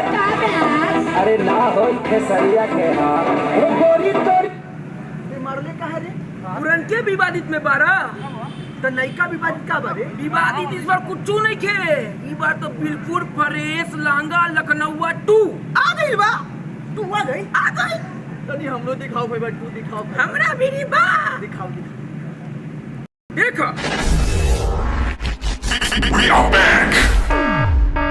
अरे ना हो खेसरिया के मरले कहा रे पुरन के विवादित में बारा तो नयका विवादित का बारे विवादित इस बार कुछ नहीं खे इस बार तो बिल्कुल फ्रेश लहंगा लखनऊ 2 आ गई बा तू आ गई तनी हम लोग दिखाओ भाई तू दिखाओ हमरा भी नहीं बा दिखाओ देखो We are back.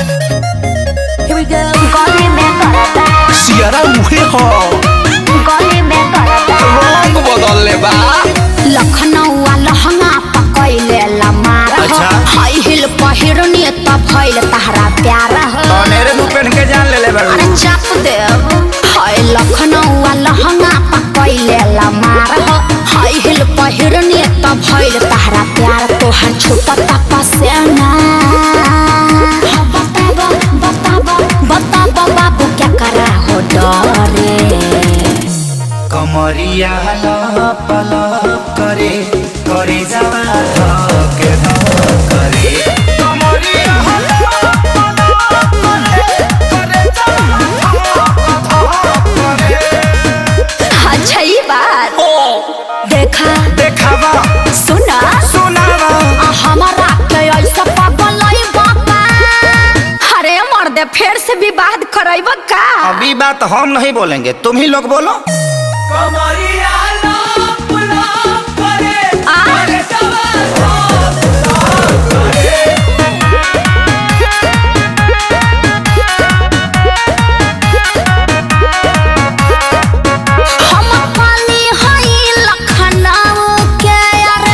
Here we go. गली में करता सियारा मुहे हो गली में करता रंग बदल ले बा लखनऊ लहंगा पकैले लमार अच्छा। हाई हिल पहिरनी त भइल तहरा प्यार हो तनेरे नु पहन के जान ले ले अरे चाप देव हाय लखनऊ लहंगा पकैले लमार हो हाई हिल पहिरनी त भइल तहरा प्यार तोहर छुपता पसेना बताबो बाबू क्या करा हो डरे कमरिया लप लप करे करे जावा धके करे कमरिया लप लप करे करे जावा धके अच्छा ये बात देखावा सुना सुनावा हमारा के ऐसा पागल बाबा अरे मर्दे फिर से विवाद कराइब का अभी बात हम नहीं बोलेंगे तुम ही लोग बोलो कमरिया लप लप करे अरे हम पाली हई लखनऊ के यार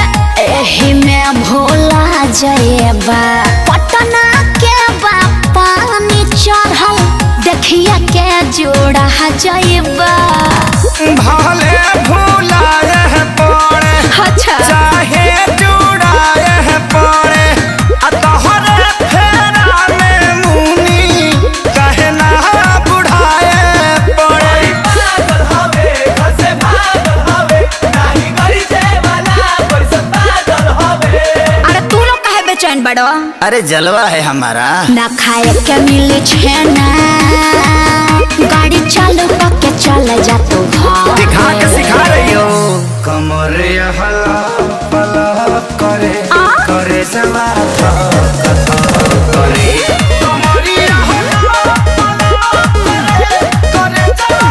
एही में भोला जयबा पटना के बा पानी चढ़ल देखिए के जोड़ा जयबा भले भूलाए है पड़े अच्छा चाहे जुड़ाए है पड़े तोहरे फेरा में मुनी कहे ना बुढ़ाए पड़े पागल हवे घर से भागल हवे नाही गरी जे वाला कोई पागल हवे अरे तू लोग काहे बेचैन बड़ो अरे जलवा है हमारा ना खाए के मिले छेना गाड़ी चालू करके चल जा तू घर दिखा के सिखा रही हो कमर हला पला करे करे जवा करे कमरिया हला पला करे करे जवा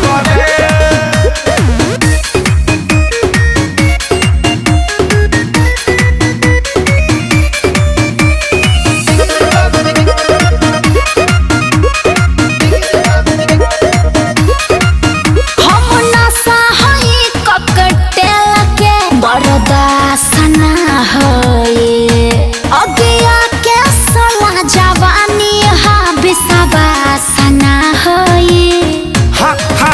करे हम नशा हई ककटेल के बरदासना होए अगिया के सला जवानी हा बिसाबासना होए हा हा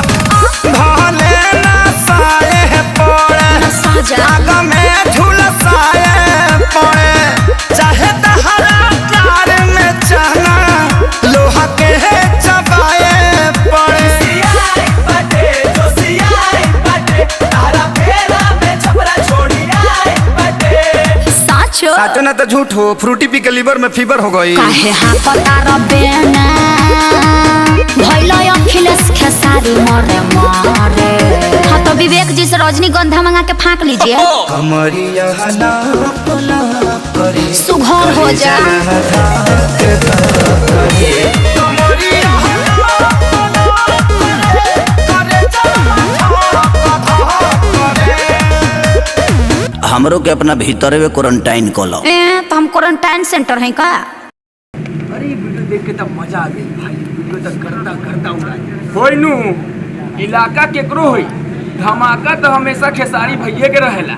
भले ना साए पड़े साजा आग में झुलसाए पड़े चाहे तहरा प्यार में चना लोहा के चबाए पड़े सियाई बाटे जो सियाई बाटे तारा फेरा में छपरा छोड़ी आई बाटे साचो साचो ना तो झूठ हो फ्रूटी पी के लीवर में फीवर हो गई काहे हाँ पता रबेना भइलो अखिलेश खेसारी मरे मरे हाँ तो विवेक जी से रजनीगंधा मंगा के फाँक लीजिए कमरिया लप लप करे सुघर हो जा कमरिया लप लप करे करे जवा हमरो के अपना भीतर में क्वारंटाइन कोलो तो हम क्वारंटाइन सेंटर हैं का अरे वीडियो देख के तब मजा आ गई भाई वीडियो तक करता करता उड़ा होई नु इलाका केकरो होई धमाका तो हमेशा खेसारी भैया के रहेला।